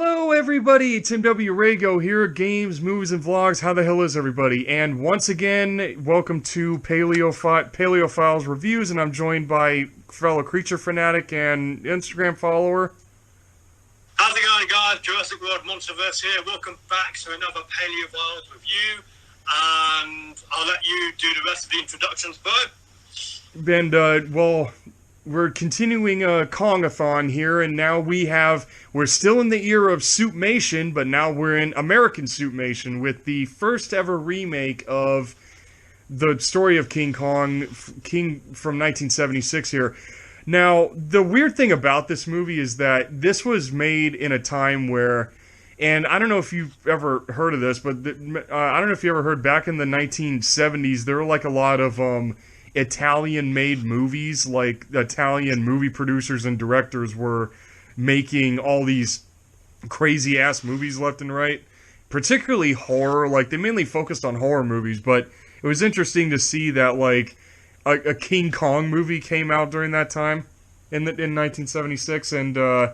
Hello everybody, Tim W. Rago here, games, movies, and vlogs. How the hell is everybody? And once again, welcome to Paleo Files Reviews, and I'm joined by fellow creature fanatic and Instagram follower. How's it going, guys? Jurassic World Monsterverse here. Welcome back to another Paleo Files review, and I'll let you do the rest of the introductions, bud. And, well, we're continuing KONGATHON here, and now we're still in the era of Soupmation, but now we're in American Soupmation with the first ever remake of the story of King Kong, King from 1976 here. Now, the weird thing about this movie is that this was made in a time where, and I don't know if you've ever heard of this, but I don't know if you ever heard back in the 1970s, there were like a lot of Italian-made movies, like Italian movie producers and directors were making all these crazy-ass movies left and right, particularly horror. Like, they mainly focused on horror movies, but it was interesting to see that, like, a King Kong movie came out during that time in 1976, and, I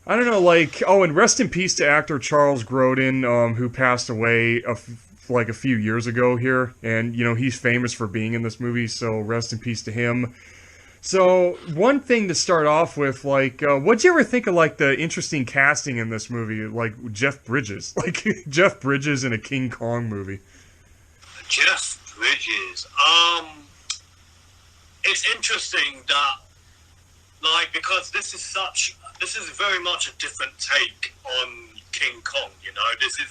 don't know, like, oh, and rest in peace to actor Charles Grodin, who passed away like a few years ago here, and you know he's famous for being in this movie, so rest in peace to him. So one thing to start off with, like, what'd you ever think of like the interesting casting in this movie, like Jeff Bridges, like Jeff Bridges in a King Kong movie? Jeff Bridges, it's interesting that, like, because this is very much a different take on King Kong. You know, this is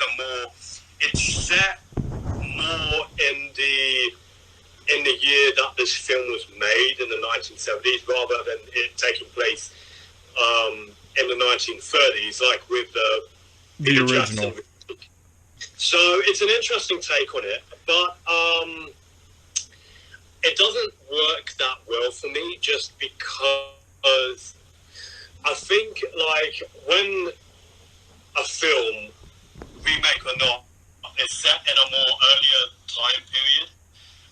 it's set more in the year that this film was made in the 1970s, rather than it taking place in the 1930s, like with the original. So it's an interesting take on it, but it doesn't work that well for me, just because I think, like, when a film, remake or not, is set in a more earlier time period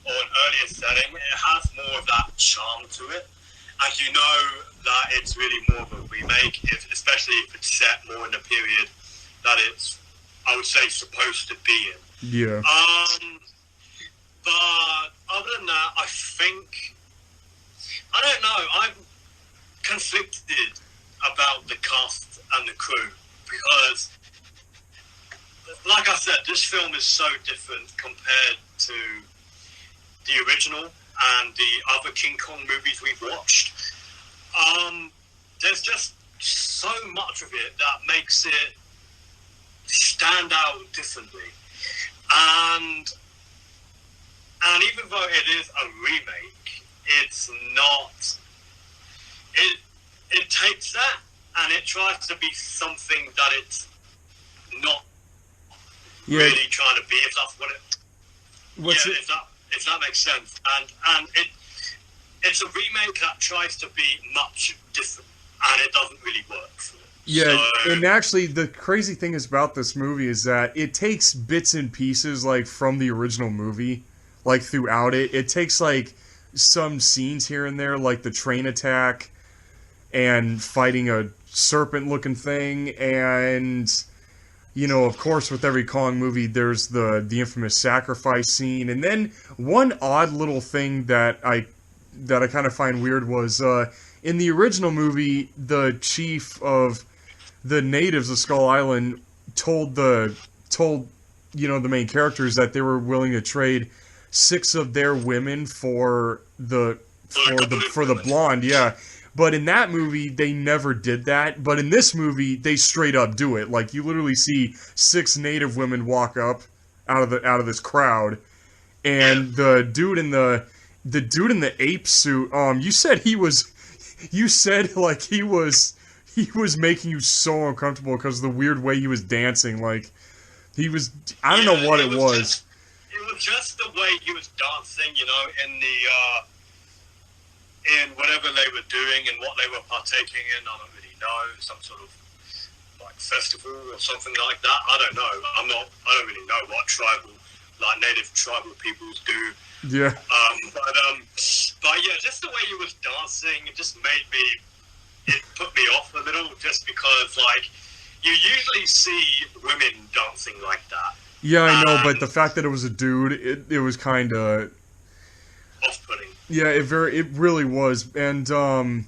or an earlier setting, it has more of that charm to it. And you know that it's really more of a remake, especially if it's set more in the period that it's, I would say, supposed to be in. Yeah. But other than that, I don't know, I'm conflicted about the cast and the crew, because, like I said, this film is so different compared to the original and the other King Kong movies we've watched. There's just so much of it that makes it stand out differently. And even though it is a remake, it's not... It takes that and it tries to be something that it's not really trying to be, if that's what it... If that makes sense. And it's a remake that tries to be much different, and it doesn't really work for it. Yeah, so, and actually, the crazy thing is about this movie is that it takes bits and pieces, like, from the original movie, like, throughout it. It takes, like, some scenes here and there, like the train attack and fighting a serpent-looking thing, and... You know, of course, with every Kong movie, there's the infamous sacrifice scene. And then one odd little thing that I kind of find weird was, in the original movie, the chief of the natives of Skull Island told the main characters that they were willing to trade 6 of their women for the blonde, yeah. But in that movie, they never did that. But in this movie, they straight up do it. Like, you literally see 6 native women walk up out of this crowd, and the dude in the ape suit. You said like he was making you so uncomfortable because of the weird way he was dancing. Like, he was. I don't know what it was. It was just the way he was dancing, you know, in whatever they were doing and what they were partaking in. I don't really know, some sort of like festival or something like that. I don't know. I don't really know what native tribal peoples do. Yeah. But yeah, just the way he was dancing, it just it put me off a little, just because, like, you usually see women dancing like that. Yeah, I know, but the fact that it was a dude, it was kind of off-putting. Yeah, it really was, and it threw me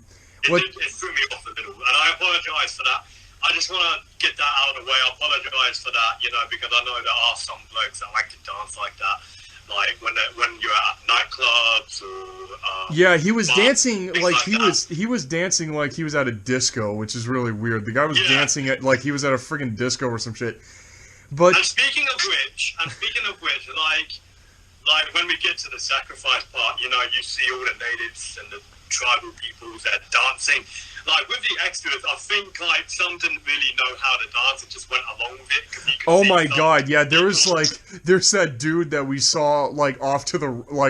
off a little, and I apologize for that. I just want to get that out of the way. I apologize for that, because I know there are some blokes that like to dance like that, like when you're at nightclubs or. Yeah, he was dancing like he was dancing like he was at a disco, which is really weird. The guy was dancing like he was at a friggin' disco or some shit. But and speaking of which, like when we get to the sacrifice part, you see all the natives and the tribal peoples that are dancing. Like with the extras, I think like some didn't really know how to dance and just went along with it. Oh my god, yeah, there's that dude that we saw like off to the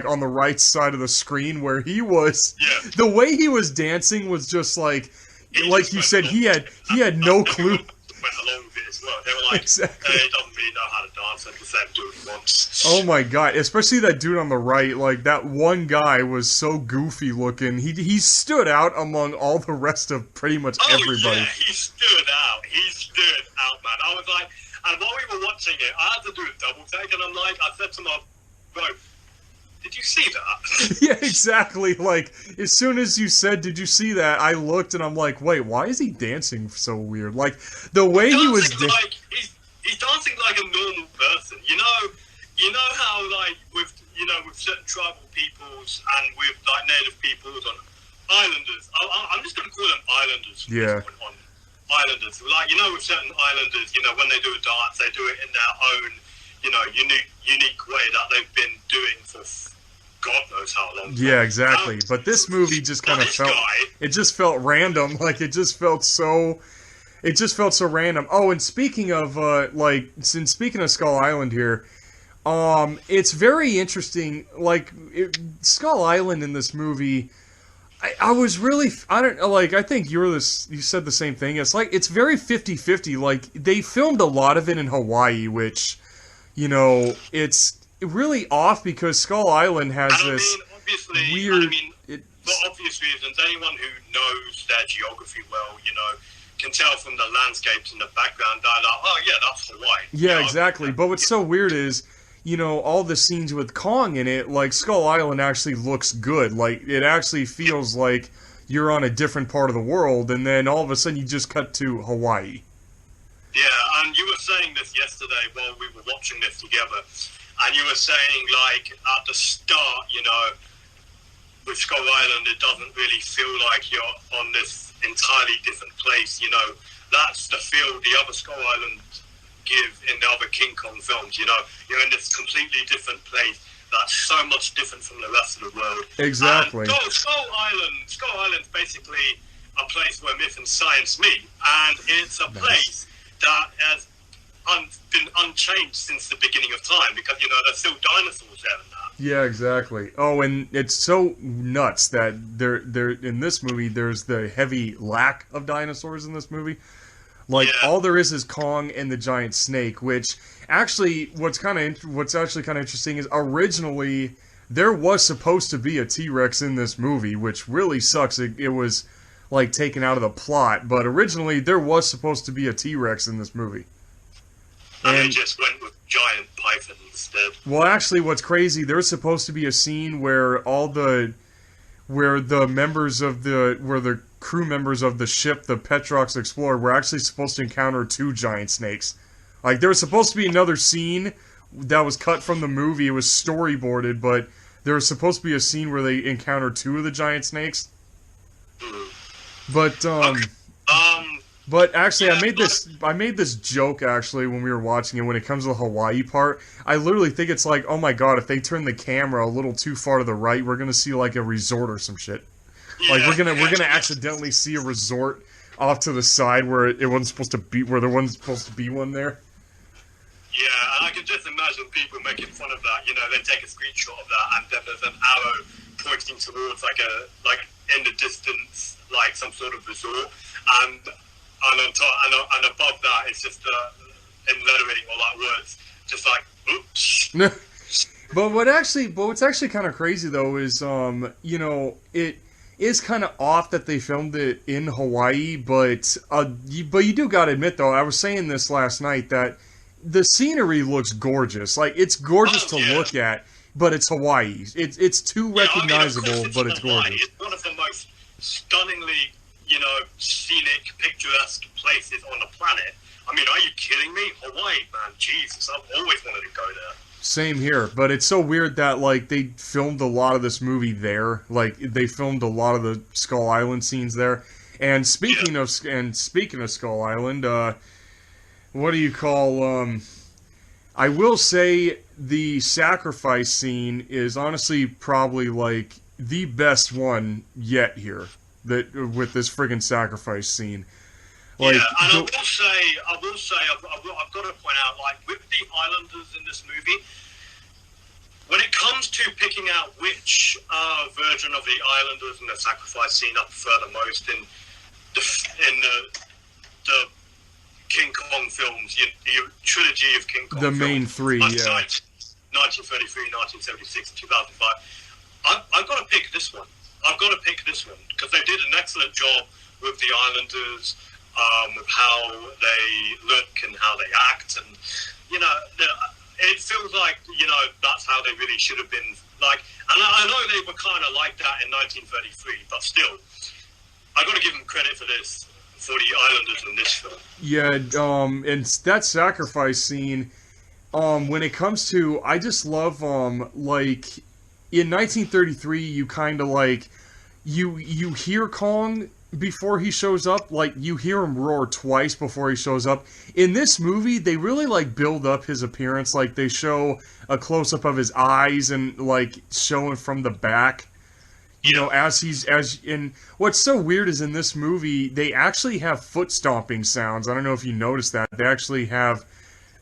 on the right side of the screen where he was. Yeah. The way he was dancing was just like you said, he had no clue. Went along with it as well. They were like, exactly. He doesn't really know how to dance, and the same dude he wants. Oh my god, especially that dude on the right, like that one guy was so goofy looking. He stood out among all the rest of pretty much everybody. Yeah, he stood out. Man. I was like, and while we were watching it, I had to do a double take, and I said to my bro, did you see that? Yeah, exactly. Like, as soon as you said, did you see that, I looked and I'm like, wait, why is he dancing so weird? Like, the way he was... He's dancing like a normal person. You know how, like, with certain tribal peoples and with, like, native peoples on islanders. I'm just going to call them islanders. Yeah. On islanders. Like, with certain islanders, when they do a dance, they do it in their own, unique way that they've been doing for God knows how long. Yeah, exactly. But this movie just kind of felt... It just felt random. Like, it just felt so random. Oh, and speaking of, speaking of Skull Island here, it's very interesting. Like, Skull Island in this movie... I was really, I think you said the same thing. It's like, it's very 50-50. Like, they filmed a lot of it in Hawaii, which, it's really off because Skull Island has weird... For obvious reasons, anyone who knows their geography well, can tell from the landscapes in the background, they're like, oh yeah, that's Hawaii. Yeah, exactly. But what's so weird is, all the scenes with Kong in it, like, Skull Island actually looks good. Like, it actually feels like you're on a different part of the world, and then all of a sudden you just cut to Hawaii. Yeah, and you were saying this yesterday while we were watching this together, and you were saying, like, at the start, with Skull Island, it doesn't really feel like you're on this entirely different place, That's the feel the other Skull Island give in the other King Kong films, You're in this completely different place that's so much different from the rest of the world. Exactly. And Skull Island's basically a place where myth and science meet, and it's a place that has been unchanged since the beginning of time, because, there's still dinosaurs there and that. Yeah, exactly. Oh, and it's so nuts that there in this movie, there's the heavy lack of dinosaurs in this movie. Like, all there is Kong and the giant snake, which actually, what's actually kind of interesting is originally there was supposed to be a T-Rex in this movie, which really sucks. It was like taken out of the plot, but originally there was supposed to be a T-Rex in this movie. And they just went with giant python instead. Well, actually, what's crazy, there's supposed to be a scene where the crew members of the ship, the Petrox Explorer, were actually supposed to encounter 2 giant snakes. Like, there was supposed to be another scene that was cut from the movie. It was storyboarded, but there was supposed to be a scene where they encountered 2 of the giant snakes. But, but actually, I made this joke, actually, when we were watching it, when it comes to the Hawaii part. I literally think it's like, oh my god, if they turn the camera a little too far to the right, we're gonna see, like, a resort or some shit. Yeah, like, we're gonna accidentally see a resort off to the side where it wasn't supposed to be, where there wasn't supposed to be one there. Yeah, and I can just imagine people making fun of that. They take a screenshot of that, and then there's an arrow pointing towards, like in the distance, like some sort of resort, and on top and above that, it's just in lettering or like words, just like oops. But what's actually kind of crazy though is is kind of off that they filmed it in Hawaii, but you do gotta admit though, I was saying this last night that the scenery looks gorgeous. Like it's gorgeous to look at, but it's Hawaii. It's too recognizable, but it's Hawaii. gorgeous. It's one of the most stunningly, scenic, picturesque places on the planet. I mean, are you kidding me? Hawaii, man, Jesus, I've always wanted to go there. Same here, but it's so weird that like they filmed a lot of this movie there. Like they filmed a lot of the Skull Island scenes there. And speaking of Skull Island, what do you call? I will say the sacrifice scene is honestly probably like the best one yet here. That with this friggin' sacrifice scene. Like, and I will say, I've got to point out, like, with the Islanders in this movie, when it comes to picking out which version of the Islanders and the sacrifice scene I prefer the most in the King Kong films, the trilogy of King Kong the films, main three, 1933, 1976, 2005, I've got to pick this one. I've got to pick this one, because they did an excellent job with the Islanders, with how they look and how they act, and it feels like that's how they really should have been. Like, and I know they were kind of like that in 1933, but still, I got to give them credit for this, for the Islanders in this film. Yeah, and that sacrifice scene. When it comes to, I just love like in 1933, you kind of like you hear Kong before he shows up, like you hear him roar twice before he shows up. In this movie, they really like build up his appearance, like they show a close up of his eyes and like show him from the back. And what's so weird is in this movie they actually have foot stomping sounds. I don't know if you noticed that. They actually have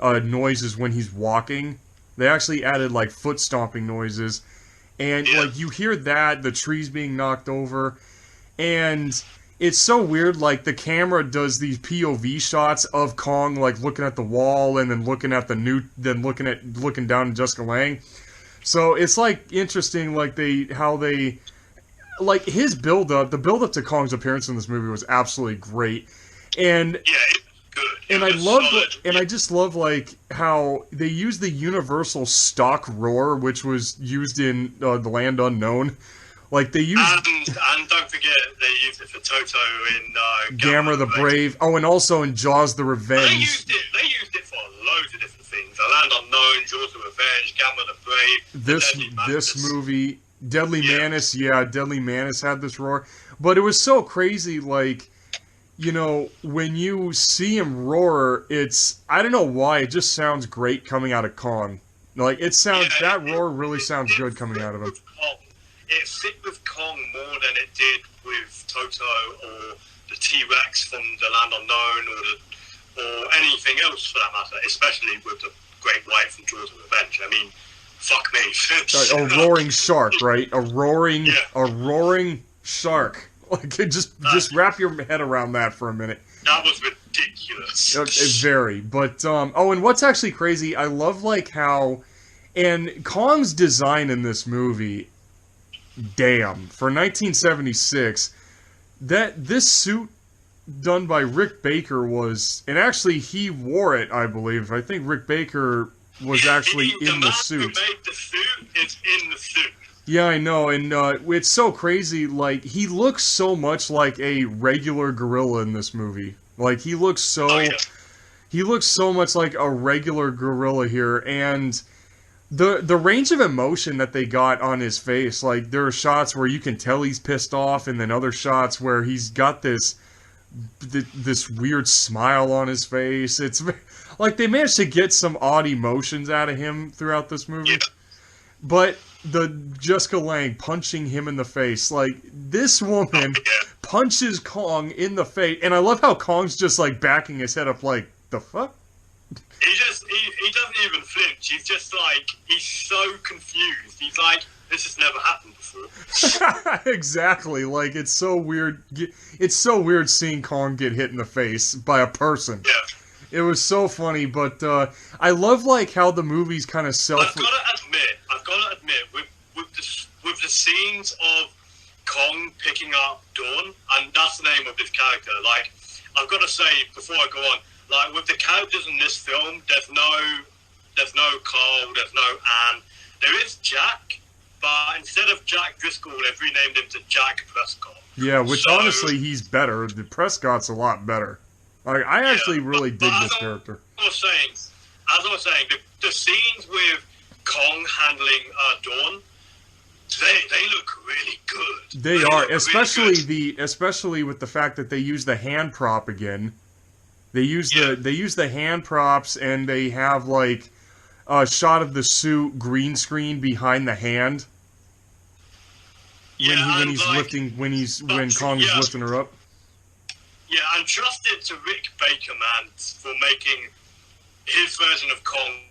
noises when he's walking. They actually added like foot stomping noises, and like you hear that, the trees being knocked over. And it's so weird, like the camera does these POV shots of Kong like looking at the wall and then looking at looking down at Jessica Lange. So it's like interesting, like like his the build up to Kong's appearance in this movie was absolutely great. And good. I just love like how they use the universal stock roar, which was used in The Land Unknown. Like they use, and don't forget they used it for Toto in Gamera the Brave. Oh, and also in Jaws the Revenge. They used it for loads of different things. The Land Unknown, Jaws the Revenge, Gamera the Brave. This movie, Deadly Menace. Yeah, Deadly Menace had this roar, but it was so crazy. Like, when you see him roar, I don't know why, it just sounds great coming out of Kong. Like that roar really sounds good coming out of him. It fit with Kong more than it did with Toto or the T-Rex from The Land Unknown or anything else for that matter, especially with the Great White from Jaws of Revenge. I mean, fuck me. A roaring shark, right? A roaring shark. Like, just wrap your head around that for a minute. That was ridiculous. Very. But, and what's actually crazy, I love, like, how, and Kong's design in this movie, damn, for 1976, this suit done by Rick Baker was, and actually he wore it, I believe. I think Rick Baker was actually in the suit. The man who made the suit is in the suit. Yeah, I know, and it's so crazy, like, he looks so much like a regular gorilla in this movie. Like, he looks so much like a regular gorilla here, and the range of emotion that they got on his face, like, there are shots where you can tell he's pissed off, and then other shots where he's got this weird smile on his face. It's like they managed to get some odd emotions out of him throughout this movie. Yeah. But the Jessica Lange punching him in the face, like, this woman punches Kong in the face, and I love how Kong's just like backing his head up, like, the fuck? He doesn't even flinch. He's just like, he's so confused. He's like, this has never happened before. Exactly. Like, it's so weird. It's so weird seeing Kong get hit in the face by a person. Yeah. It was so funny, but I love like how the movie's kind of I've got to admit, with the scenes of Kong picking up Dawn, and that's the name of this character. Like, I've got to say before I go on, like with the characters in this film, there's no Carl, there's no Anne. There is Jack, but instead of Jack Driscoll, they've renamed him to Jack Prescott. Yeah, which honestly, he's better. The Prescott's a lot better. Like, I actually really dig this character. As I was saying, the scenes with Kong handling Dawn, they look really good. They are, especially with the fact that they use the hand prop again. They use the hand props, and they have like a shot of the suit green screen behind the hand. When Kong is lifting her up. Yeah, and trust it to Rick Baker, man, for making his version of Kong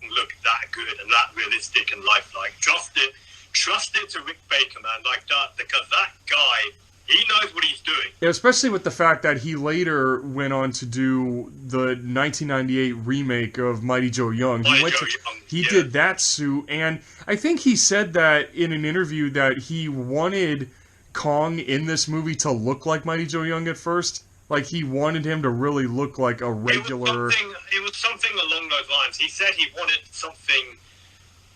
look that good and that realistic and lifelike. Trust it to Rick Baker, man, like that, because that guy, he knows what he's doing. Yeah, especially with the fact that he later went on to do the 1998 remake of Mighty Joe Young. He did that suit, and I think he said that in an interview that he wanted Kong in this movie to look like Mighty Joe Young at first. Like, he wanted him to really look like a regular... It was something along those lines. He said he wanted something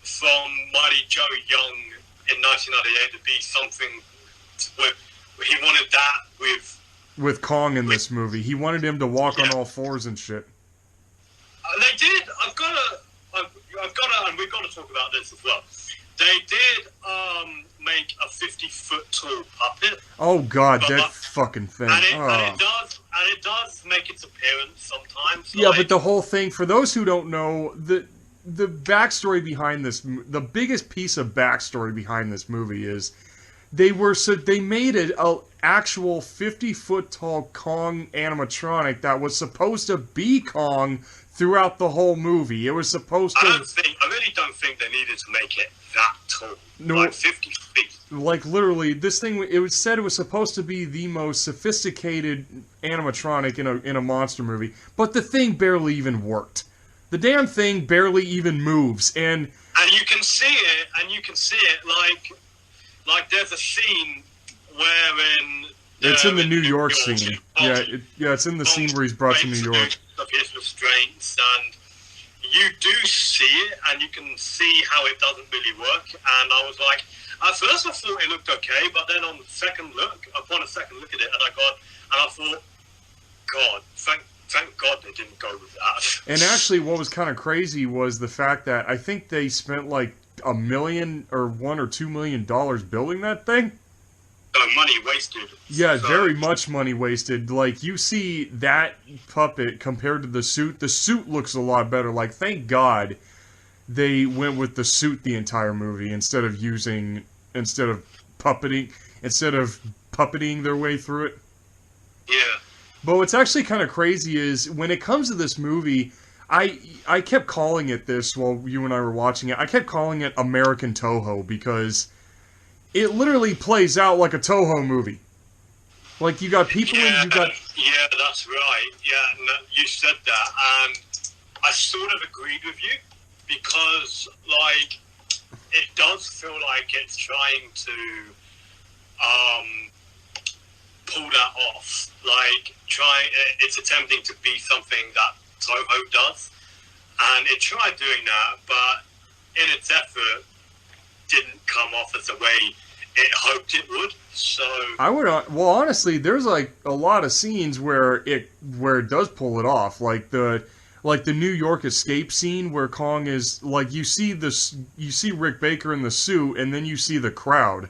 from Mighty Joe Young in 1998 to be something he wanted that with Kong in this movie. He wanted him to walk on all fours and shit. They did. I've got to, and we've got to talk about this as well. They did make a 50-foot tall puppet. Oh God, that fucking thing. And it does make its appearance sometimes. Yeah, but the whole thing, for those who don't know, the backstory behind this, the biggest piece of backstory behind this movie is they made an actual 50-foot tall Kong animatronic that was supposed to be Kong throughout the whole movie. It was supposed to... I really don't think they needed to make it that tall. No, like 50 feet. Like, literally, this thing, it was said it was supposed to be the most sophisticated animatronic in a monster movie, but the thing barely even worked. The damn thing barely even moves, and you can see it, like there's a scene wherein... It's in the New York scene. It's in the scene where he's brought to New York. Of his restraints, and you do see it, and you can see how it doesn't really work. And I was like, at first I thought it looked okay, but then upon a second look at it, and I thought, God, thank God they didn't go with that. And actually, what was kind of crazy was the fact that I think they spent like $1 million or $1 or $2 million building that thing. Money wasted. Yeah, very much money wasted. Like, you see that puppet compared to the suit. The suit looks a lot better. Like, thank God they went with the suit the entire movie instead of puppeting their way through it. Yeah. But what's actually kind of crazy is when it comes to this movie, I kept calling it this while you and I were watching it. I kept calling it American Toho because it literally plays out like a Toho movie. Like, you got people Yeah, that's right. Yeah, no, you said that, and I sort of agreed with you, because, like, it does feel like it's trying to pull that off. Like, it's attempting to be something that Toho does, and it tried doing that, but in its effort, didn't come off as the way it hoped it would. So honestly, there's like a lot of scenes where it does pull it off, like the New York escape scene where Kong is like, you see Rick Baker in the suit, and then you see the crowd.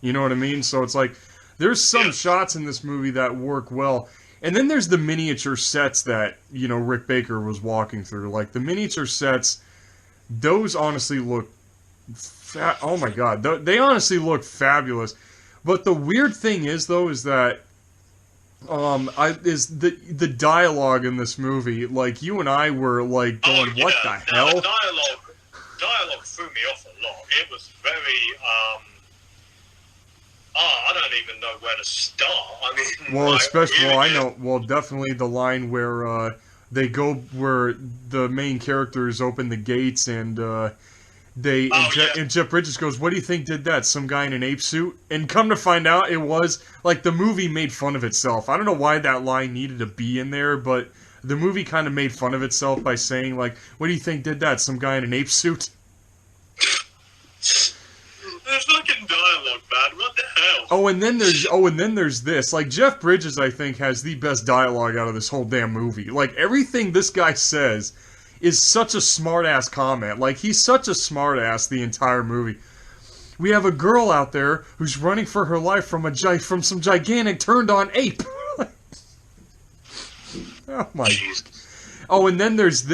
You know what I mean? So it's like there's some shots in this movie that work well. And then there's the miniature sets that, you know, Rick Baker was walking through. Like, the miniature sets, those honestly look oh my God, they honestly look fabulous. But the weird thing is, though, is that the dialogue in this movie. Like, you and I were like going, "What the hell?" The dialogue threw me off a lot. It was very I don't even know where to start. I mean, well, definitely the line where they go, where the main characters open the gates, and And Jeff Bridges goes, "What do you think did that? Some guy in an ape suit?" And come to find out, it was like the movie made fun of itself. I don't know why that line needed to be in there, but the movie kind of made fun of itself by saying, like, "What do you think did that? Some guy in an ape suit?" There's fucking dialogue, man. What the hell? Oh, and then there's this. Like, Jeff Bridges, I think, has the best dialogue out of this whole damn movie. Like, everything this guy says is such a smart-ass comment. Like, he's such a smart-ass the entire movie. "We have a girl out there who's running for her life from some gigantic turned-on ape." Oh my. Oh, and then there's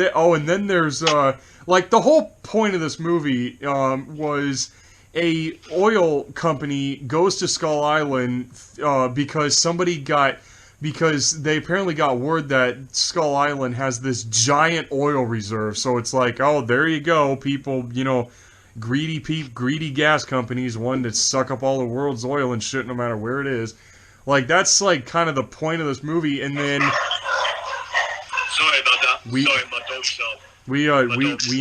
like, the whole point of this movie was a oil company goes to Skull Island because they apparently got word that Skull Island has this giant oil reserve. So it's like, oh, there you go, people, greedy gas companies wanting to suck up all the world's oil and shit no matter where it is. Like, that's like kind of the point of this movie. And then sorry about that. Sorry, my dog's shot. We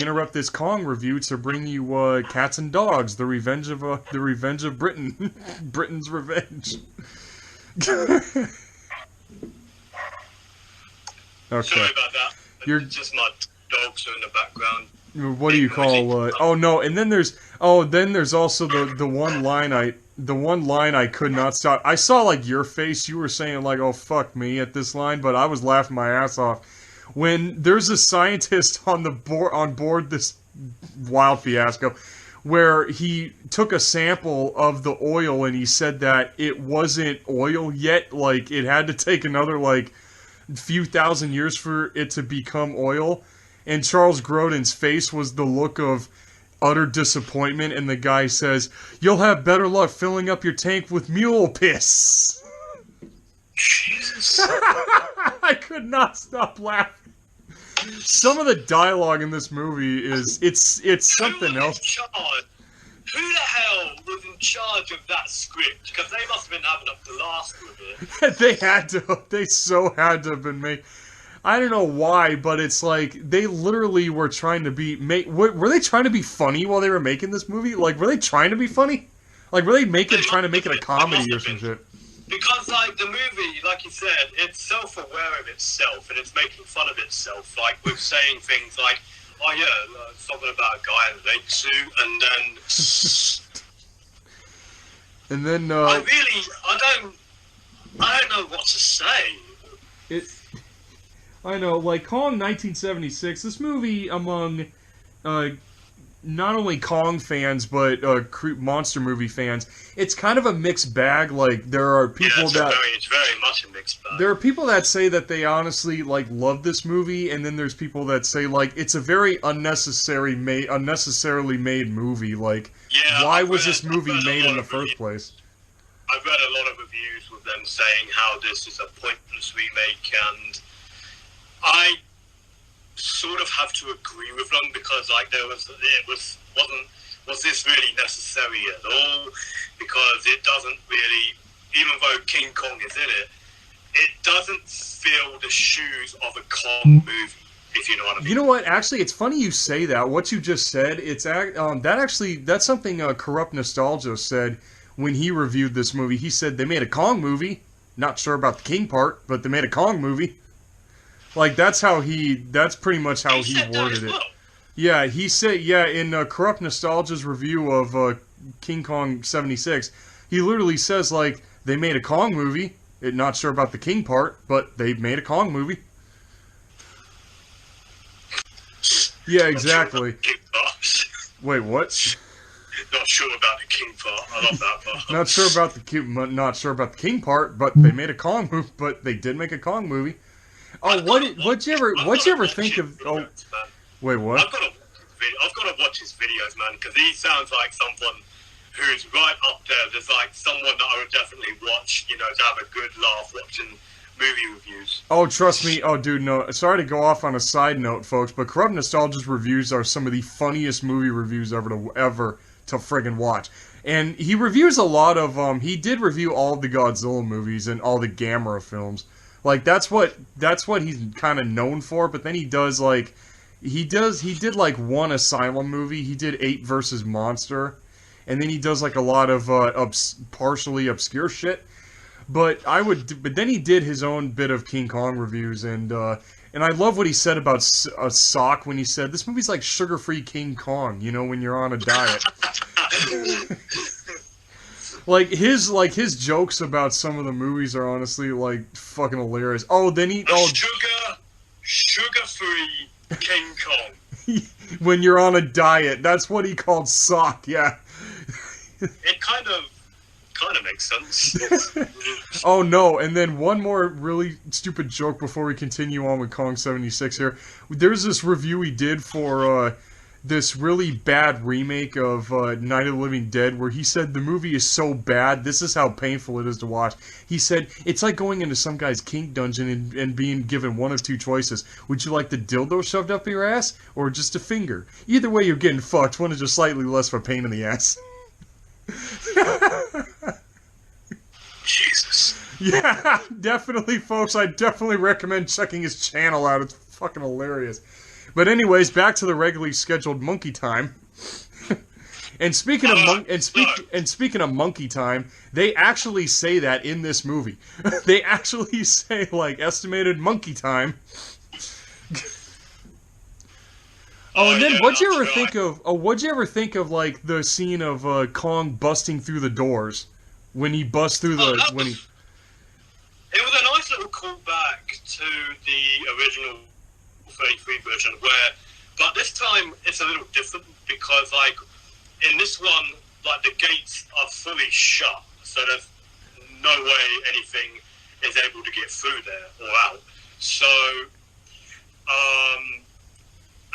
interrupt this Kong review to bring you Cats and Dogs: The Revenge of Britain, Britain's Revenge. Okay. Sorry about that. Just my dogs are in the background. What do you call? Oh no! And then there's also the one line I could not stop. I saw like your face. You were saying like, "Oh fuck me" at this line, but I was laughing my ass off. When there's a scientist on board this wild fiasco, where he took a sample of the oil and he said that it wasn't oil yet, like it had to take another like few thousand years for it to become oil, and Charles Grodin's face was the look of utter disappointment, and the guy says, "You'll have better luck filling up your tank with mule piss." Jesus. I could not stop laughing. Some of the dialogue in this movie it's something else. Who the hell was in charge of that script? Because they must have been having a blast with it. They so had to have been made. I don't know why, but it's like they literally were trying to were they trying to be funny while they were making this movie? Like, were they trying to be funny? Like, were they trying to make it a comedy or some shit? Because, like, the movie, like you said, it's self-aware of itself, and it's making fun of itself, like, with saying things like, "Oh, yeah, something about a guy in an ape suit," and then... I don't know what to say. I know, like, Kong 1976, this movie among... not only Kong fans, but monster movie fans, it's kind of a mixed bag. Like, there are people it's very much a mixed bag. There are people that say that they honestly, like, love this movie, and then there's people that say, like, it's a very unnecessarily made movie. Like, why was this movie made in the first place? I've read a lot of reviews with them saying how this is a pointless remake, and I sort of have to agree with them, because like was this really necessary at all? Because it doesn't really, even though King Kong is in it, it doesn't fill the shoes of a Kong movie, if you know what I mean. You know what? Actually, it's funny you say that. What you just said, that's something Corrupt Nostalgia said when he reviewed this movie. He said they made a Kong movie. Not sure about the King part, but they made a Kong movie. Like, that's pretty much how he worded it. Yeah, he said, in Corrupt Nostalgia's review of King Kong 76, he literally says, like, they made a Kong movie. Not sure about the King part, but they made a Kong movie. Yeah, exactly. Wait, what? Not sure about the King part. I love that part. Not sure about the King part, but they made a Kong movie. But they did make a Kong movie. Oh, what'd you ever think of? Oh, wait, what? I've got to watch his videos, man, because he sounds like someone who's right up there. There's like someone that I would definitely watch, to have a good laugh watching movie reviews. Oh, trust me. Oh, dude, no. Sorry to go off on a side note, folks, but Corrupt Nostalgia's reviews are some of the funniest movie reviews ever to friggin' watch. And he reviews a lot of he did review all of the Godzilla movies and all the Gamera films. Like, that's what he's kind of known for, but then he does, like, He did like one Asylum movie. He did Ape versus Monster, and then he does like a lot of partially obscure shit. But then he did his own bit of King Kong reviews, and I love what he said about Sock when he said this movie's like sugar-free King Kong. You know, when you're on a diet. His jokes about some of the movies are honestly like fucking hilarious. Oh, then sugar-free King Kong. When you're on a diet, that's what he called Sock. Yeah. It kind of makes sense. Oh no, and then one more really stupid joke before we continue on with Kong 76 here. There's this review he did for this really bad remake of Night of the Living Dead where he said the movie is so bad, this is how painful it is to watch. He said, it's like going into some guy's kink dungeon and being given one of two choices. Would you like the dildo shoved up your ass or just a finger? Either way you're getting fucked, one is just slightly less of a pain in the ass. Jesus. Yeah, definitely, folks. I definitely recommend checking his channel out. It's fucking hilarious. But anyways, back to the regularly scheduled monkey time. And speaking of monkey time, they actually say that in this movie. They actually say like estimated monkey time. Oh, and then what'd you ever think of like the scene of Kong busting through the doors when he busts through the It was a nice little callback to the original 33 version but this time it's a little different because like in this one like the gates are fully shut, so there's no way anything is able to get through there or out. So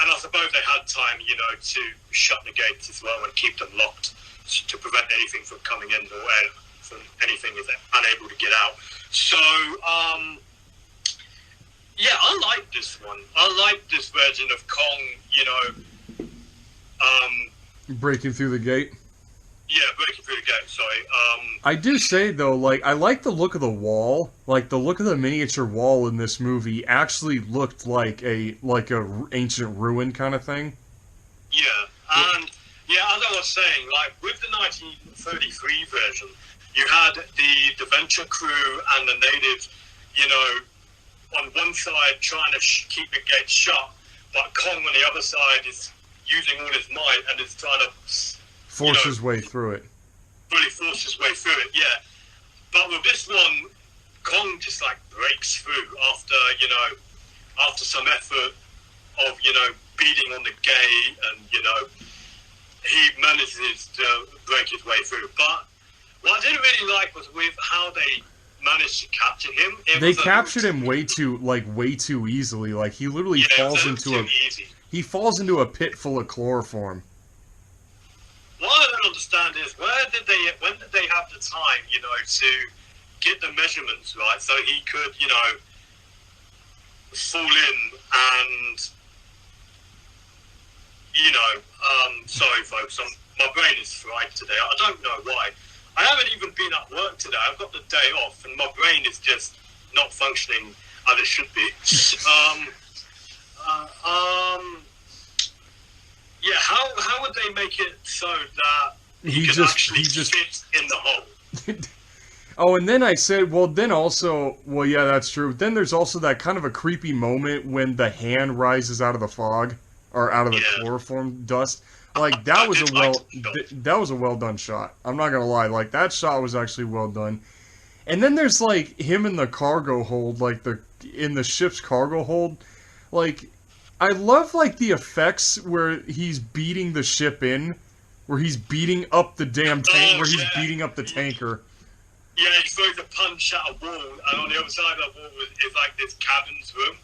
and I suppose they had time, you know, to shut the gates as well and keep them locked to prevent anything from coming in or from anything is unable to get out. So yeah, I like this one. I like this version of Kong, you know. Breaking through the gate? Yeah, breaking through the gate, sorry. I do say, though, like, I like the look of the wall. Like, the look of the miniature wall in this movie actually looked like a ancient ruin kind of thing. Yeah, and, yeah, as I was saying, like, with the 1933 version, you had the venture crew and the natives, you know, on one side trying to keep the gate shut, but Kong on the other side is using all his might and is trying to force his way through it. Really force his way through it, yeah. But with this one, Kong just like breaks through after some effort of, you know, beating on the gate and, you know, he manages to break his way through. But what I didn't really like was with how they managed to capture him. They captured him way too easily. Like he literally falls into a pit full of chloroform. What I don't understand is when did they have the time, you know, to get the measurements right so he could, you know, fall in and, you know, sorry folks, my brain is fried today. I don't know why. I haven't even been at work today. I've got the day off, and my brain is just not functioning as it should be. Yeah, how would they make it so that he could actually fit in the hole? Oh, and then I said, yeah, that's true. Then there's also that kind of a creepy moment when the hand rises out of the fog, or out of the chloroform dust. Like that was a well done shot. I'm not gonna lie, like that shot was actually well done. And then there's like him in the cargo hold, like in the ship's cargo hold. Like I love like the effects where he's beating the ship in, where he's beating up the damn tank, where he's beating up the tanker. Yeah, he throws a punch at a wall, and on the other side of the wall is like this cabin's room,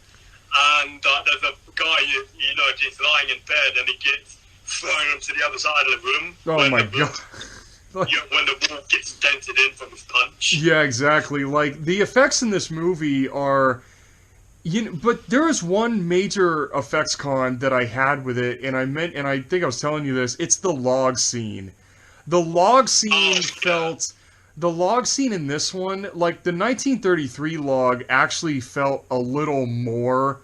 and there's a guy you know just lying in bed, and he gets throwing him to the other side of the room. Oh my god. When the wall gets dented in from his punch. Yeah, exactly. Like, the effects in this movie are... but there is one major effects con that I had with it, and I think I was telling you this, it's the log scene. The log scene The log scene in this one, like, the 1933 log actually felt a little more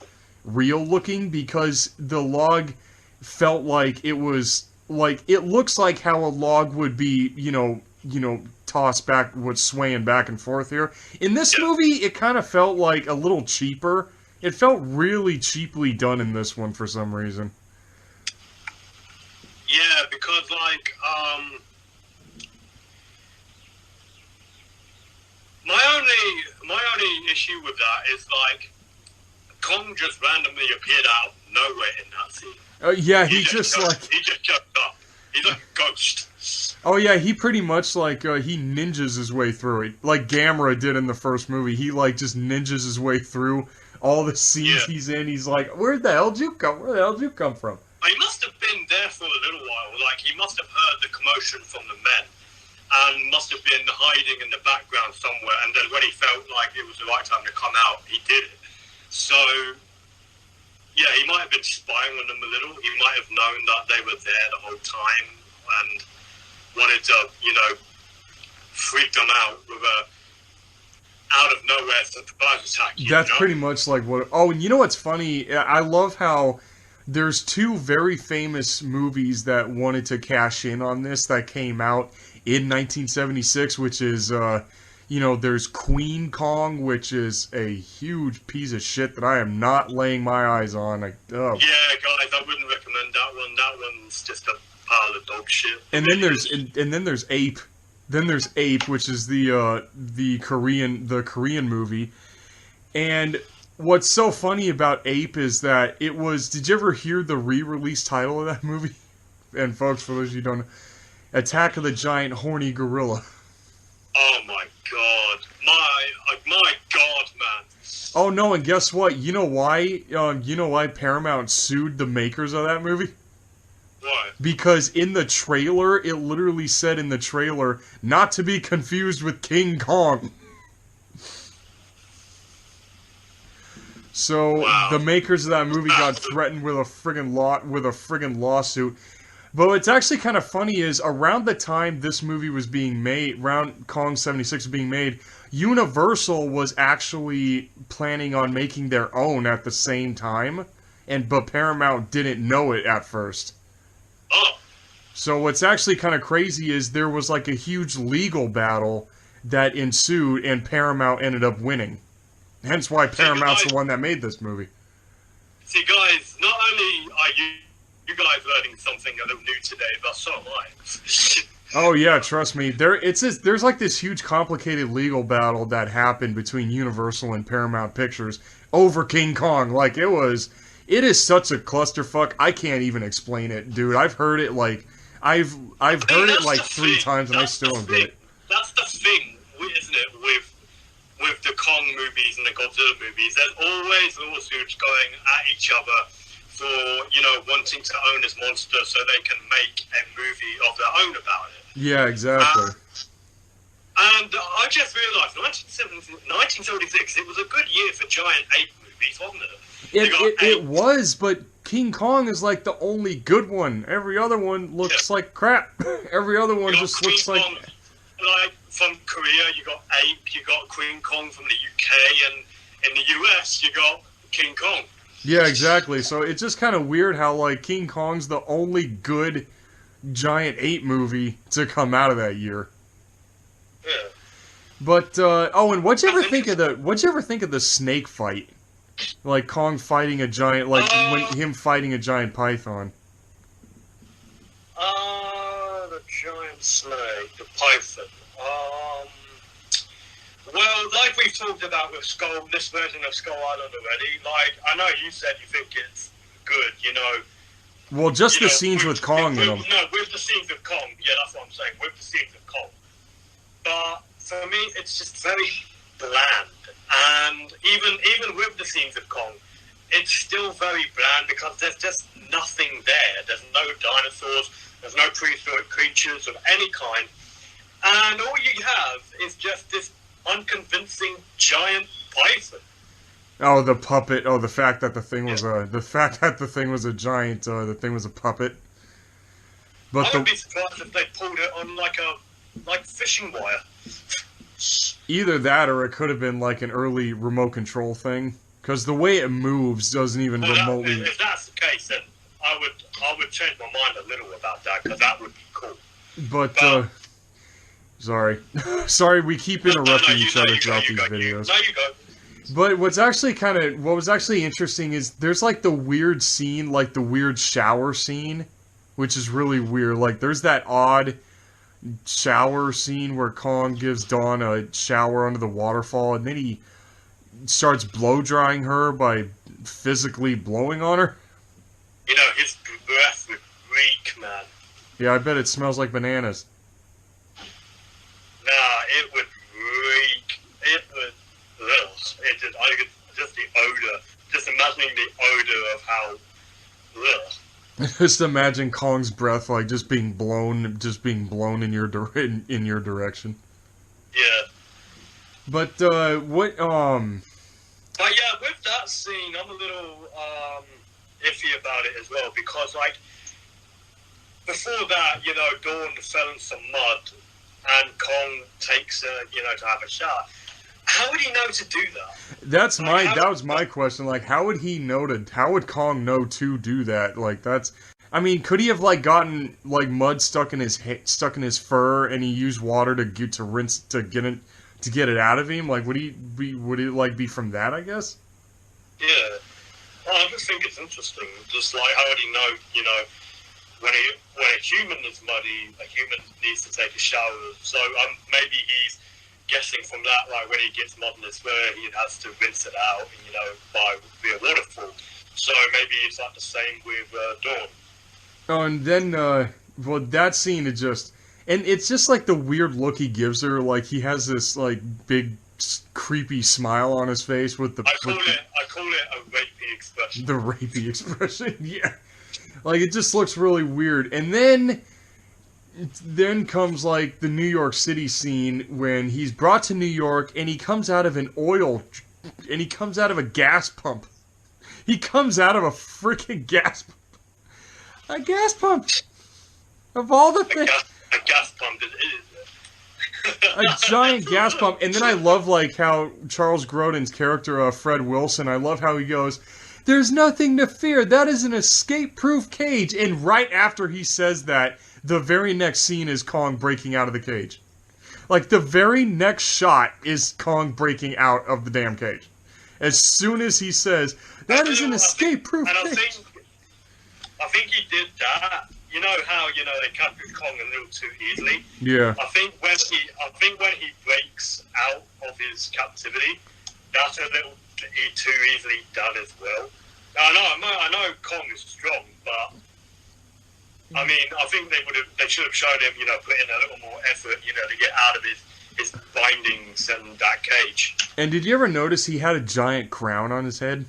real looking because the log felt like it was like it looks like how a log would be, tossed back, would swaying back and forth here. In this movie, it kind of felt like a little cheaper. It felt really cheaply done in this one for some reason. Yeah, because my only issue with that is like Kong just randomly appeared out of nowhere in that scene. Yeah, he just showed up. He's like a ghost. Oh yeah, he pretty much he ninjas his way through it, like Gamera did in the first movie. He just ninjas his way through all the scenes he's in. He's like, where the hell did you come from? He must have been there for a little while. Like, he must have heard the commotion from the men and must have been hiding in the background somewhere. And then when he felt like it was the right time to come out, he did it. So, yeah, he might have been spying on them a little. He might have known that they were there the whole time and wanted to, freak them out with a out of nowhere surprise attack. That's pretty much like what... Oh, and you know what's funny? I love how there's two very famous movies that wanted to cash in on this that came out in 1976, which is, there's Queen Kong, which is a huge piece of shit that I am not laying my eyes on. Yeah, guys, I wouldn't recommend that one. That one's just a pile of dog shit. And then there's Ape. Then there's Ape, which is the Korean movie. And what's so funny about Ape is that it was... Did you ever hear the re-release title of that movie? And folks, for those of you who don't know, Attack of the Giant Horny Gorilla. Oh my god. My god, man. Oh no, and guess what? You know why Paramount sued the makers of that movie? Why? Because in the trailer, it literally said in the trailer, not to be confused with King Kong. So the makers of that movie got threatened with a friggin' lawsuit. But what's actually kind of funny is around the time this movie was being made, around Kong 76 was being made, Universal was actually planning on making their own at the same time, but Paramount didn't know it at first. Oh. So what's actually kind of crazy is there was like a huge legal battle that ensued, and Paramount ended up winning. Hence why Paramount's the one that made this movie. See, guys, not only are you guys learning something a little new today, but so am I. Oh yeah, trust me. There's like this huge complicated legal battle that happened between Universal and Paramount Pictures over King Kong. Like it is such a clusterfuck. I can't even explain it, dude. I've heard it like I've heard it like 3 times and I still don't get it. That's the thing, isn't it, with the Kong movies and the Godzilla movies? There's always lawsuits going at each other for, wanting to own this monster so they can make a movie of their own about it. Yeah, exactly. And I just realised, 1976, it was a good year for giant ape movies, wasn't it? It was, but King Kong is like the only good one. Every other one looks like crap. Every other one just looks like... Like, from Korea, you got Ape, you got Queen Kong from the UK, and in the US, you got King Kong. Yeah, exactly. So it's just kind of weird how, like, King Kong's the only good giant ape movie to come out of that year. Yeah. But, and what'd you ever think of the snake fight? Like, Kong fighting a giant, him fighting a giant python. The giant snake, the python. Well, like we've talked about with this version of Skull Island already, like, I know you said you think it's good, Well, just the scenes with Kong in them. No, with the scenes of Kong, yeah, that's what I'm saying, with the scenes of Kong. But, for me, it's just very bland. And even with the scenes of Kong, it's still very bland because there's just nothing there. There's no dinosaurs, there's no prehistoric creatures of any kind. And all you have is just this unconvincing giant python. Oh, the puppet. Oh, the fact that the thing was a giant. The thing was a puppet. But I would be surprised if they pulled it on like fishing wire. Either that, or it could have been like an early remote control thing. Because the way it moves doesn't even remotely... If that's the case, then I would change my mind a little about that, because that would be cool. But sorry. Sorry, we keep interrupting each other throughout these videos. No, you go. But what was actually interesting is there's like the weird scene, like the weird shower scene, which is really weird. Like there's that odd shower scene where Kong gives Dawn a shower under the waterfall, and then he starts blow drying her by physically blowing on her. You know, his breath would reek, man. Yeah, I bet it smells like bananas. Nah, it would reek. It would. Ugh. Just the odor. Just imagining the odor of how. Ugh. Just imagine Kong's breath like just being blown in your direction. Yeah. But what But yeah, with that scene, I'm a little iffy about it as well, because like before that, you know, Dawn fell in some mud, and Kong takes her, you know, to have a shower. How would he know to do that? That was my question. Like, how would Kong know to do that? Like, I mean, could he have like gotten like mud stuck in his fur, and he used water to get it out of him? Like, would it like be from that? I guess. Yeah. Well, I just think it's interesting. Just like, how would he know? You know, when a human is muddy, a human needs to take a shower. So maybe he's guessing from that, like when he gets mud in his fur, he has to rinse it out, you know, via waterfall. So maybe it's like the same with Dawn. Oh, and then, well, that scene is just, and it's just like the weird look he gives her. Like he has this like big, creepy smile on his face with the. I call it a rapey expression. The rapey expression, yeah. Like it just looks really weird, and then comes like the New York City scene when he's brought to New York and he comes out of he comes out of a gas pump. He comes out of a freaking gas pump. A gas pump! Of all the things. A gas pump a giant gas pump. And then I love like how Charles Grodin's character, Fred Wilson, I love how he goes, "There's nothing to fear. That is an escape-proof cage." And right after he says that, the very next scene is Kong breaking out of the cage. Like, the very next shot is Kong breaking out of the damn cage. As soon as he says, "That is an escape-proof cage." I think he did that. You know how, you know, they captured Kong a little too easily? Yeah. I think when he breaks out of his captivity, that's a little too easily done as well. I know Kong is strong, but I mean, I think they should have shown him, you know, put in a little more effort, you know, to get out of his bindings and that cage. And did you ever notice he had a giant crown on his head?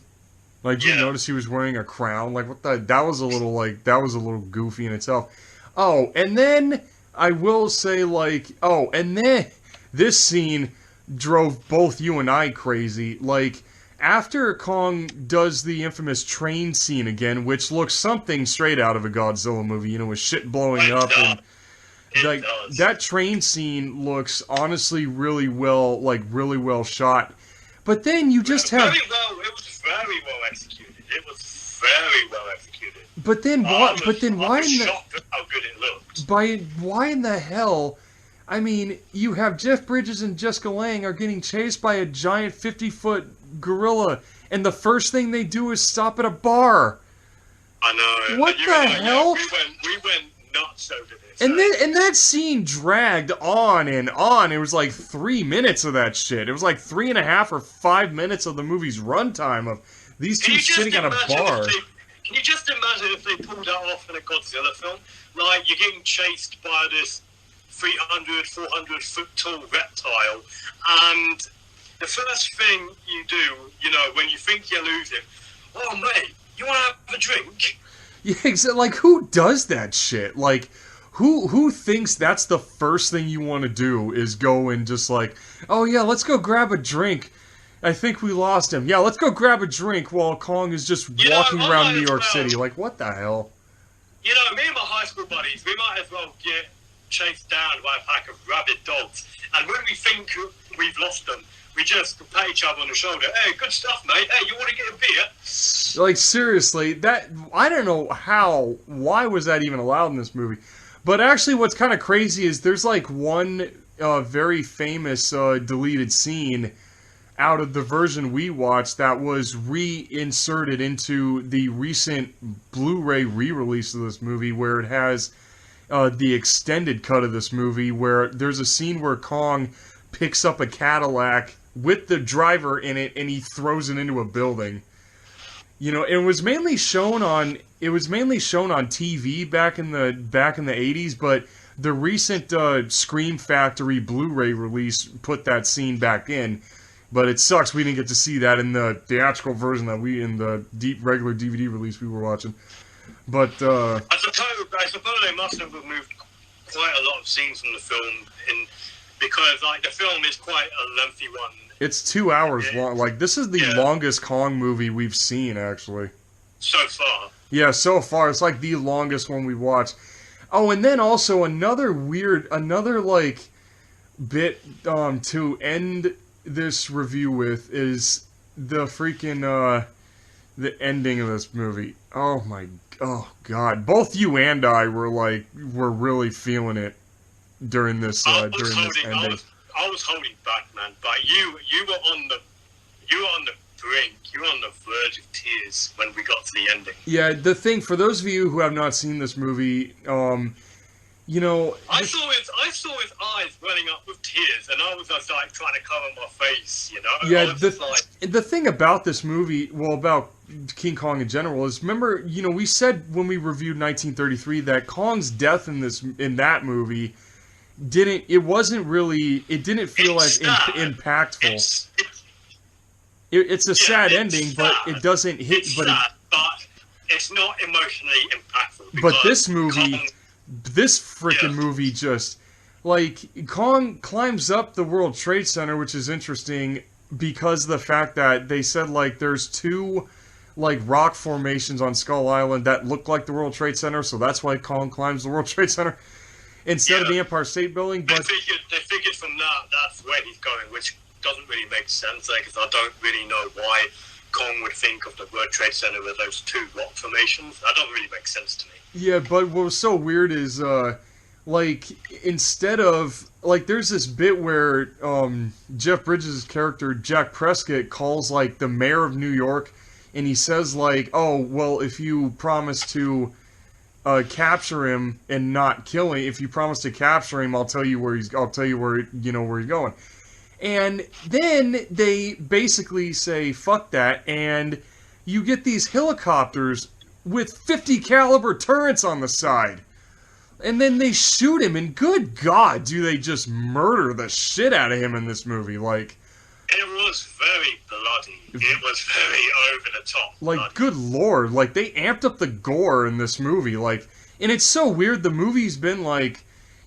Like, did you notice he was wearing a crown? Like, what the? That was a little goofy in itself. Oh, and then I will say, like, and then this scene drove both you and I crazy. Like, after Kong does the infamous train scene again, which looks something straight out of a Godzilla movie, you know, with shit blowing up, and like that train scene looks honestly really well shot. But then you just have it was very well executed. It was very well executed. But then what? I was shocked at how good it looked. Why in the hell? I mean, you have Jeff Bridges and Jessica Lange are getting chased by a giant 50-foot gorilla, and the first thing they do is stop at a bar. I know. What the hell? We went nuts over this. And that scene dragged on and on. It was like 3 minutes of that shit. It was like 3.5 or 5 minutes of the movie's runtime of these two sitting at a bar. Can you just imagine if they pulled that off in a Godzilla film? Like, you're getting chased by this 300, 400 foot tall reptile, and the first thing you do, you know, when you think you're losing, "Oh mate, you want to have a drink?" Yeah, exactly. Like, who does that shit? Like, who thinks that's the first thing you want to do is go and just like, "Oh yeah, let's go grab a drink. I think we lost him. Yeah, let's go grab a drink while Kong is just walking around New York City." Like, what the hell? You know, me and my high school buddies, we might as well get chased down by a pack of rabid dogs. And when we think we've lost them, we just pat each other on the shoulder. Hey, good stuff, mate. Hey, you want to get a beer? Like, seriously, that, I don't know why was that even allowed in this movie? But actually, what's kind of crazy is there's, like, one very famous deleted scene out of the version we watched that was reinserted into the recent Blu-ray re-release of this movie, where it has the extended cut of this movie, where there's a scene where Kong picks up a Cadillac with the driver in it and he throws it into a building. You know, it was mainly shown on TV back in the 80s, but the recent Scream Factory Blu-ray release put that scene back in. But it sucks we didn't get to see that in the theatrical version that in the regular DVD release we were watching. But I suppose they must have removed quite a lot of scenes from the film because like the film is quite a lengthy one. It's 2 hours long. Like, this is the longest Kong movie we've seen, actually. So far. Yeah, so far. It's like the longest one we've watched. Oh, and then also another like bit to end this review with is the freaking the ending of this movie. Oh god, both you and I were really feeling it during this ending. I was holding back, man, but you were on the brink, you were on the verge of tears when we got to the ending. Yeah, the thing, for those of you who have not seen this movie, you know, I saw his eyes welling up with tears, and I was just like trying to cover my face, you know. Yeah, the thing about this movie, well, about King Kong in general, is, remember, you know, we said when we reviewed 1933 that Kong's death in that movie didn't feel like impactful. It's a sad ending, but it doesn't hit. But it's not emotionally impactful. But this movie. This freaking movie just, like, Kong climbs up the World Trade Center, which is interesting because of the fact that they said, like, there's two, like, rock formations on Skull Island that look like the World Trade Center, so that's why Kong climbs the World Trade Center instead of the Empire State Building. But they figured from that's where he's going, which doesn't really make sense, because I don't really know why Kong would think of the World Trade Center with those two rock formations. That doesn't really make sense to me. Yeah, but what was so weird is, like, instead of, like, there's this bit where Jeff Bridges' character, Jack Prescott, calls, like, the mayor of New York, and he says, like, oh, well, if you promise to capture him and not kill him, if you promise to capture him, I'll tell you where he's going. And then they basically say, fuck that, and you get these helicopters with 50 caliber turrets on the side. And then they shoot him, and good God, do they just murder the shit out of him in this movie. Like, it was very bloody. It was very over the top. Like, bloody. Good Lord, like, they amped up the gore in this movie. Like, and it's so weird, the movie's been, like,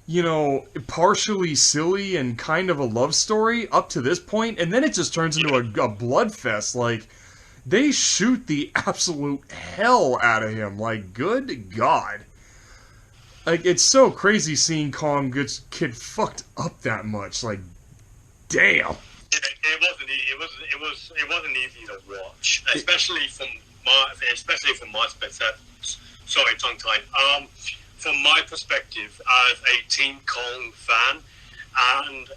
you know, partially silly and kind of a love story up to this point, and then it just turns into a bloodfest. Like, they shoot the absolute hell out of him. Like, good God. Like, it's so crazy seeing Kong get fucked up that much. Like, damn. It wasn't easy to watch, especially from my perspective. Sorry, tongue tied. From my perspective as a Team Kong fan, and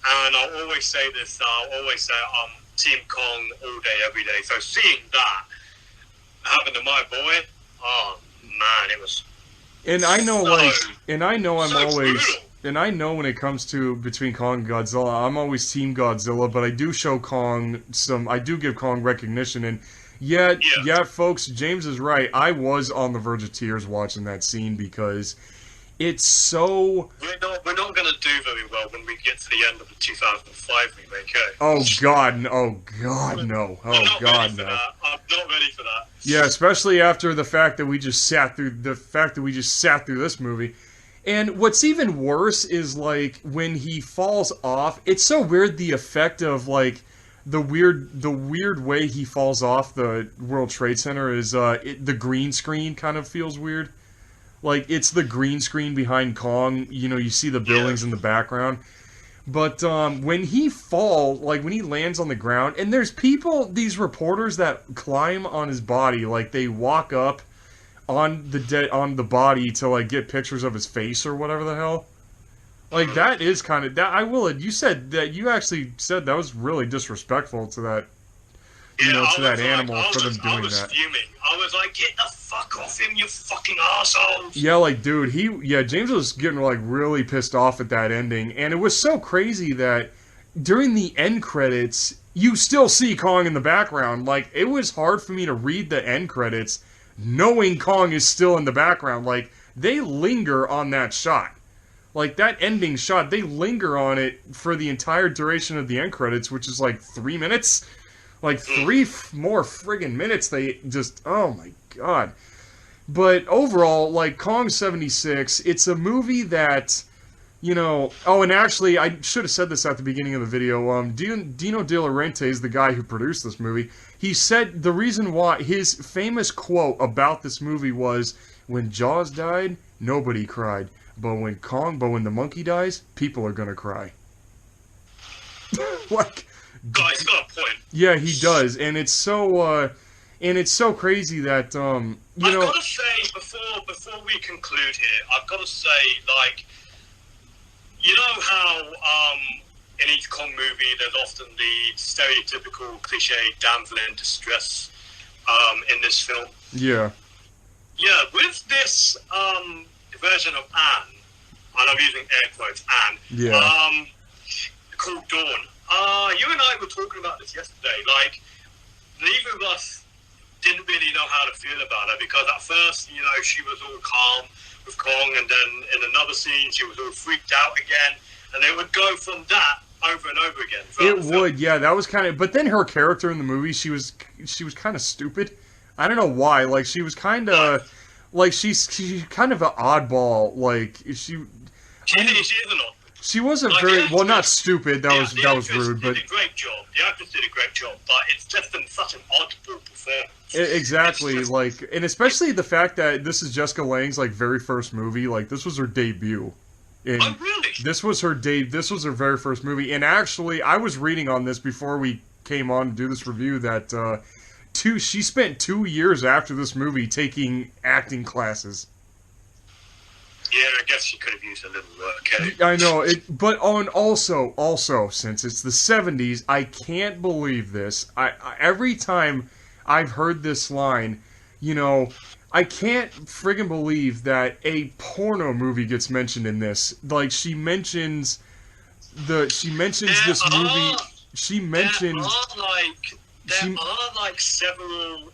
I'll always say this. I'll always say Team Kong all day, every day. So seeing that happen to my boy, oh man, it was. And I know, brutal. And I know when it comes to between Kong and Godzilla, I'm always Team Godzilla, but I do show Kong I do give Kong recognition, and yeah, folks, James is right. I was on the verge of tears watching that scene because it's so. We're not going to do very well when we get to the end of the 2005 remake. Oh God, no! Oh God, no! Oh God, no! I'm not ready for that. Yeah, especially after the fact that we just sat through this movie. And what's even worse is, like, when he falls off, it's so weird, the effect of, like, the weird way he falls off the World Trade Center is, the green screen kind of feels weird. Like, it's the green screen behind Kong, you know, you see the buildings in the background. But when he when he lands on the ground, and there's these reporters that climb on his body, like they walk up on the body to like get pictures of his face or whatever the hell. Like that is kind of that. You said that you actually said that was really disrespectful to that. To that animal for them doing that. I was fuming. I was like, get the fuck off him, you fucking assholes! Yeah, like, dude, James was getting, like, really pissed off at that ending, and it was so crazy that during the end credits, you still see Kong in the background. Like, it was hard for me to read the end credits knowing Kong is still in the background. Like, they linger on that shot. Like, that ending shot, they linger on it for the entire duration of the end credits, which is, like, 3 minutes. Like, 3 more friggin' minutes, they just, oh my god. But overall, like, Kong 76, it's a movie that, oh, and actually, I should have said this at the beginning of the video, Dino De Laurentiis, the guy who produced this movie, he said the reason why, his famous quote about this movie was, when Jaws died, nobody cried, but when the monkey dies, people are gonna cry. Like... Guy's got a point. Yeah, he does, and it's so crazy that I've got to say before we conclude here, I've got to say, like, you know how in each Kong movie there's often the stereotypical cliche damsel in distress in this film. Yeah. Yeah, with this version of Anne, and I'm using air quotes, Anne. Yeah. Called Dawn. You and I were talking about this yesterday. Like, neither of us didn't really know how to feel about her because at first, she was all calm with Kong, and then in another scene, she was all freaked out again, and they would go from that over and over again. It would, yeah. That was kind of. But then her character in the movie, she was kind of stupid. I don't know why. Like, she was kind of like she's kind of an oddball. Like she is an oddball. She wasn't not stupid. That was rude, but did a great job. The actress did a great job, but it's just been such an oddball performance. Exactly, and especially the fact that this is Jessica Lange's very first movie. Like, this was her debut. And really? This was her very first movie. And actually, I was reading on this before we came on to do this review that she spent 2 years after this movie taking acting classes. Yeah, I guess she could have used a little work. I know it, but also since it's the 70s, I can't believe this. I every time I've heard this line, I can't friggin' believe that a porno movie gets mentioned in this. Like, she mentions this movie. She mentioned there are several.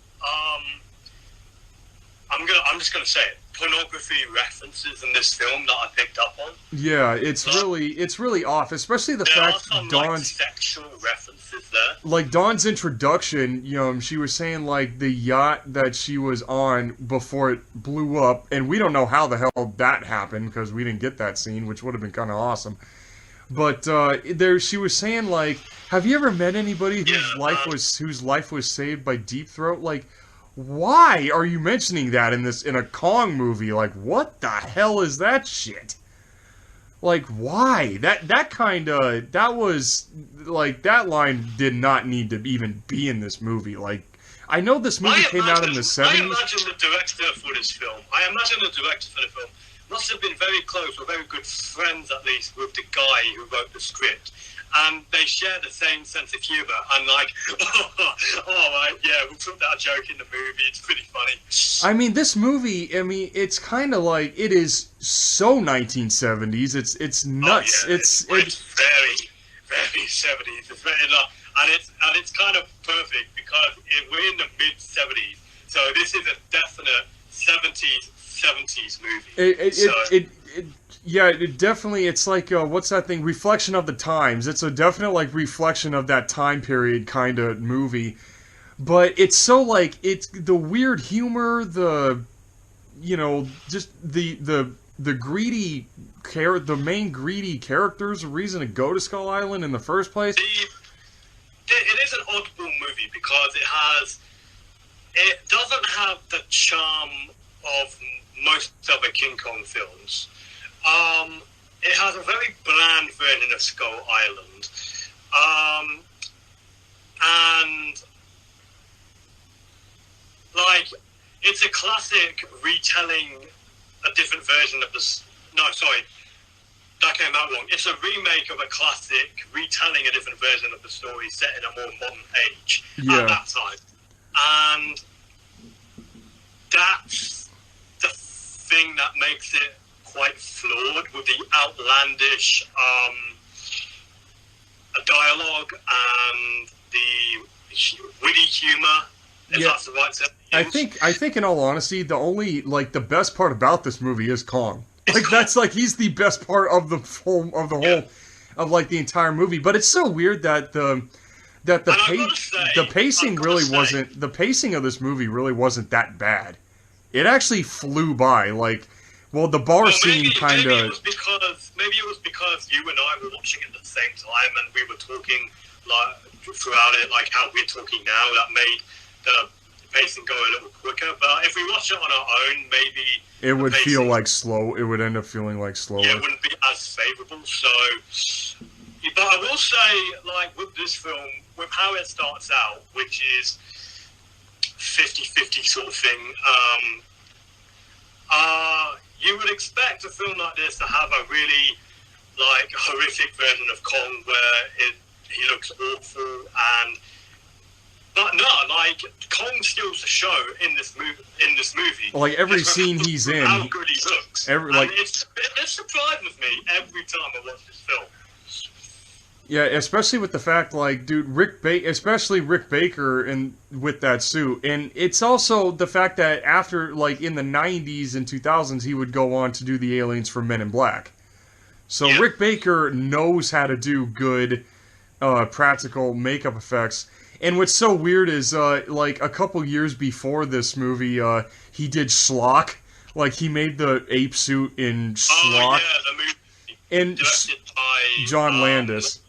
I'm just gonna say it. Pornography references in this film that I picked up on. Yeah, it's really off, especially the fact Dawn's sexual references there. Like Dawn's introduction, she was saying the yacht that she was on before it blew up, and we don't know how the hell that happened because we didn't get that scene, which would have been kind of awesome. But she was saying have you ever met anybody whose life was saved by Deep Throat? Like, why are you mentioning that in a Kong movie? Like, what the hell is that shit? Like, why? That line did not need to even be in this movie. Like, I know this movie came out in the 70s. I imagine the director for this film must have been very close, or very good friends at least, with the guy who wrote the script. And they share the same sense of humor. And we'll put that joke in the movie. It's pretty funny. I mean, this movie, it's kind of it is so 1970s. It's nuts. Oh, yeah. It's very, very 70s. It's very and it's kind of perfect because we're in the mid 70s. So this is a definite 70s movie. It definitely, it's what's that thing? Reflection of the times. It's a definite, reflection of that time period kind of movie. But it's so, it's the weird humor, just the greedy, the main greedy characters, a reason to go to Skull Island in the first place. It is an oddball movie because it doesn't have the charm of most other King Kong films. it has a very bland version of Skull Island. And, like, it's a classic retelling a different version of this. No, sorry, that came out wrong. It's a remake of a classic, retelling a different version of the story set in a more modern age at that time. And that's the thing that makes it quite flawed, with the outlandish dialogue and the witty humor. If that's the right term. I think in all honesty, the only, like, the best part about this movie is Kong. Like, that's, like, he's the best part of the whole of, like, the entire movie. But it's so weird that the pacing of this movie really wasn't that bad. It actually flew by. Like, well, the bar scene kind of. Maybe it was because you and I were watching at the same time, and we were talking like throughout it, like how we're talking now. That made the pacing go a little quicker. But if we watch it on our own, maybe it would feel like slow. It would end up feeling like slower. Yeah, it wouldn't be as favourable. So, but I will say, like with this film, with how it starts out, which is 50-50 sort of thing, you would expect a film like this to have a really, like, horrific version of Kong where he looks awful, but no, like, Kong steals the show in this movie. Like, every scene he's in, how good he looks. It surprises me every time I watch this film. Yeah, especially with the fact, like, dude, especially Rick Baker with that suit. And it's also the fact that after, like, in the 90s and 2000s, he would go on to do the aliens for Men in Black. So Rick Baker knows how to do good practical makeup effects. And what's so weird is, like, a couple years before this movie, he did Schlock. Like, he made the ape suit in Schlock. Oh, yeah, the movie. And directed by John Landis.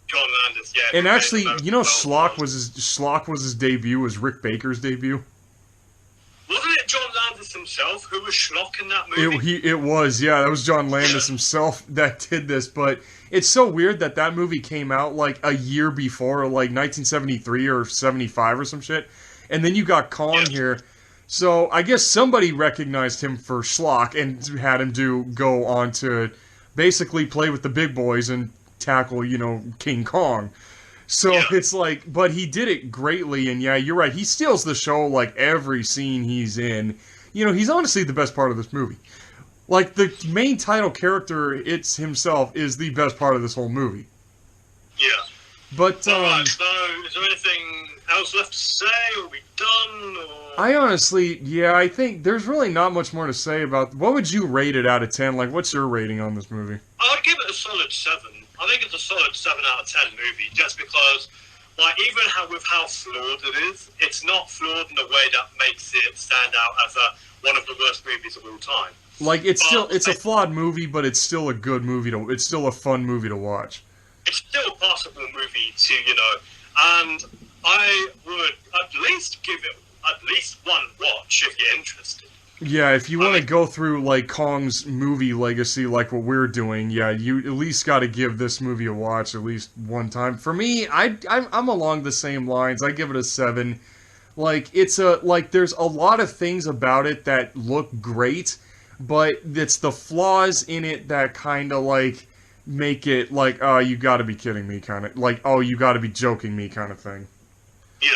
John Landis, yeah. And actually, you know, Schlock was his debut, was Rick Baker's debut. Wasn't it John Landis himself who was Schlock in that movie? It was, yeah. That was John Landis himself that did this. But it's so weird that movie came out, like, a year before, like, 1973 or 75 or some shit. And then you got Kong here. So I guess somebody recognized him for Schlock and had him go on to basically play with the big boys and tackle, you know, King Kong. So it's like, but he did it greatly, and yeah, you're right, he steals the show, like, every scene he's in. You know, he's honestly the best part of this movie. Like, the main title character, it's himself, is the best part of this whole movie. Yeah. But, alright, so, is there anything else left to say? Are we done? Or? I honestly, I think there's really not much more to say about. What would you rate it out of 10? Like, what's your rating on this movie? I would give it a solid 7. I think it's a solid 7 out of 10 movie, just because, like, even with how flawed it is, it's not flawed in a way that makes it stand out as one of the worst movies of all time. Like, it's a flawed movie, but it's still a good movie it's still a fun movie to watch. It's still a possible movie to, you know, and I would at least give it at least one watch if you're interested. Yeah, if you want to go through, like, Kong's movie legacy like what we're doing, yeah, you at least got to give this movie a watch at least one time. For me, I'm along the same lines. I give it a 7. Like, there's a lot of things about it that look great, but it's the flaws in it that kind of, like, make it like, oh, you got to be kidding me kind of, like, oh, you got to be joking me kind of thing. Yeah.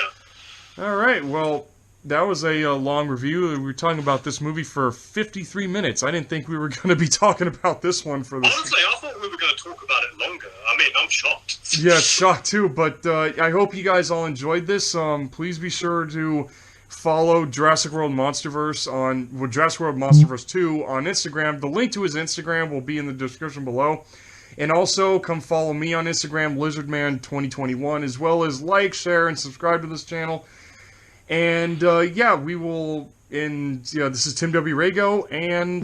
All right, well, that was a long review. We were talking about this movie for 53 minutes. I didn't think we were going to be talking about this one for this. Honestly, I thought we were going to talk about it longer. I mean, I'm shocked. Yeah, shocked too, but I hope you guys all enjoyed this. Please be sure to follow Jurassic World Monsterverse Jurassic World Monsterverse 2 on Instagram. The link to his Instagram will be in the description below. And also, come follow me on Instagram, LizardMan2021, as well as like, share, and subscribe to this channel. And, we will, this is Tim W. Rago, and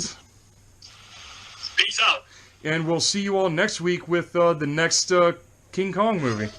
Peace out. And we'll see you all next week with the next King Kong movie.